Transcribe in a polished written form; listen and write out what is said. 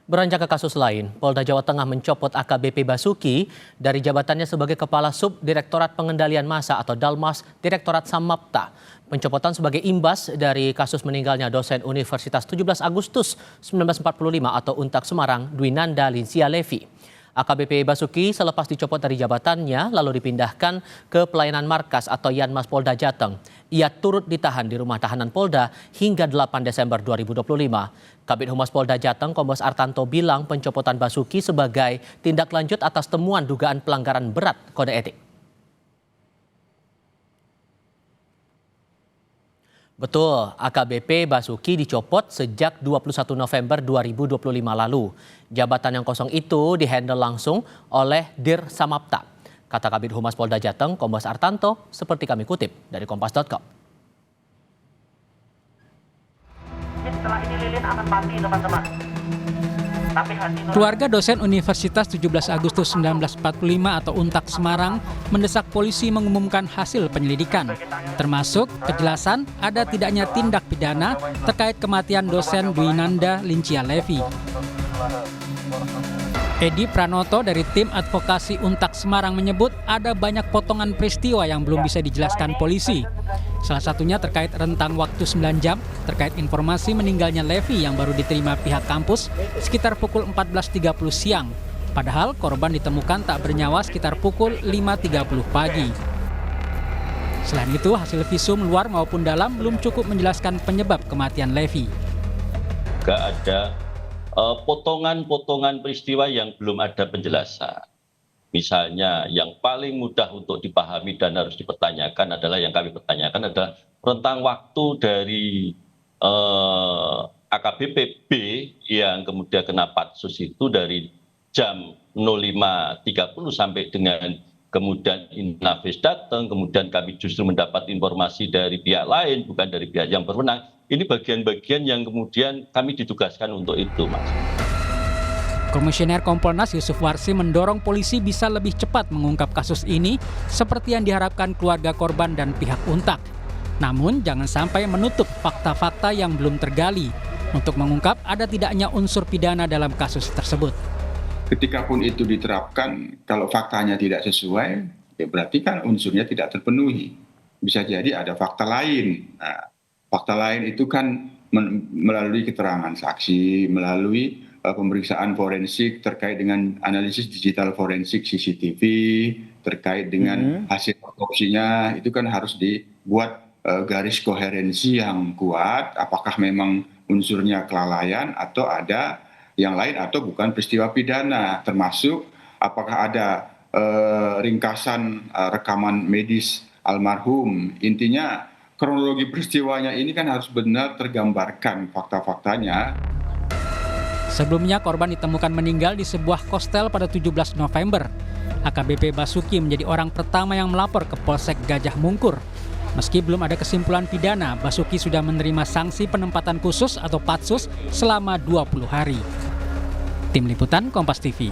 Beranjak ke kasus lain, Polda Jawa Tengah mencopot AKBP Basuki dari jabatannya sebagai Kepala Subdirektorat Pengendalian Massa atau Dalmas Direktorat Samapta. Pencopotan sebagai imbas dari kasus meninggalnya dosen Universitas 17 Agustus 1945 atau Untak Semarang, Dwinanda Linsia Levi. AKBP Basuki selepas dicopot dari jabatannya lalu dipindahkan ke pelayanan markas atau Yanmas Polda Jateng. Ia turut ditahan di rumah tahanan Polda hingga 8 Desember 2025. Kabid Humas Polda Jateng Kombes Artanto bilang pencopotan Basuki sebagai tindak lanjut atas temuan dugaan pelanggaran berat kode etik. Betul, AKBP Basuki dicopot sejak 21 November 2025 lalu. Jabatan yang kosong itu dihandle langsung oleh Dir Samapta. Kata Kabid Humas Polda Jateng, Kombes Artanto, seperti kami kutip dari kompas.com. Setelah ini lilin akan mati, teman-teman. Keluarga dosen Universitas 17 Agustus 1945 atau Untak Semarang mendesak polisi mengumumkan hasil penyelidikan, termasuk kejelasan ada tidaknya tindak pidana terkait kematian dosen Dwinanda Linsia Levi. Edi Pranoto dari tim advokasi Untak Semarang menyebut ada banyak potongan peristiwa yang belum bisa dijelaskan polisi. Salah satunya terkait rentang waktu 9 jam terkait informasi meninggalnya Levi yang baru diterima pihak kampus sekitar pukul 14.30 siang. Padahal korban ditemukan tak bernyawa sekitar pukul 5.30 pagi. Selain itu, hasil visum luar maupun dalam belum cukup menjelaskan penyebab kematian Levi. Gak ada potongan-potongan peristiwa yang belum ada penjelasan. Misalnya yang paling mudah untuk dipahami dan harus dipertanyakan adalah yang kami pertanyakan adalah rentang waktu dari AKBP B yang kemudian kena patsus itu dari jam 05.30 sampai dengan kemudian Inavis datang, kemudian kami justru mendapat informasi dari pihak lain, bukan dari pihak yang berwenang. Ini bagian-bagian yang kemudian kami ditugaskan untuk itu, Mas. Komisioner Kompolnas Yusuf Warsi mendorong polisi bisa lebih cepat mengungkap kasus ini seperti yang diharapkan keluarga korban dan pihak Untak. Namun jangan sampai menutup fakta-fakta yang belum tergali untuk mengungkap ada tidaknya unsur pidana dalam kasus tersebut. Ketikapun itu diterapkan, kalau faktanya tidak sesuai, ya berarti kan unsurnya tidak terpenuhi. Bisa jadi ada fakta lain. Nah, fakta lain itu kan melalui keterangan saksi, melalui pemeriksaan forensik terkait dengan analisis digital forensik CCTV, terkait dengan hasil otopsinya, itu kan harus dibuat garis koherensi yang kuat, apakah memang unsurnya kelalaian atau ada yang lain atau bukan peristiwa pidana, termasuk apakah ada ringkasan rekaman medis almarhum. Intinya kronologi peristiwanya ini kan harus benar tergambarkan fakta-faktanya. Sebelumnya korban ditemukan meninggal di sebuah kostel pada 17 November. AKBP Basuki menjadi orang pertama yang melapor ke Polsek Gajah Mungkur. Meski belum ada kesimpulan pidana, Basuki sudah menerima sanksi penempatan khusus atau patsus selama 20 hari. Tim Liputan Kompas TV.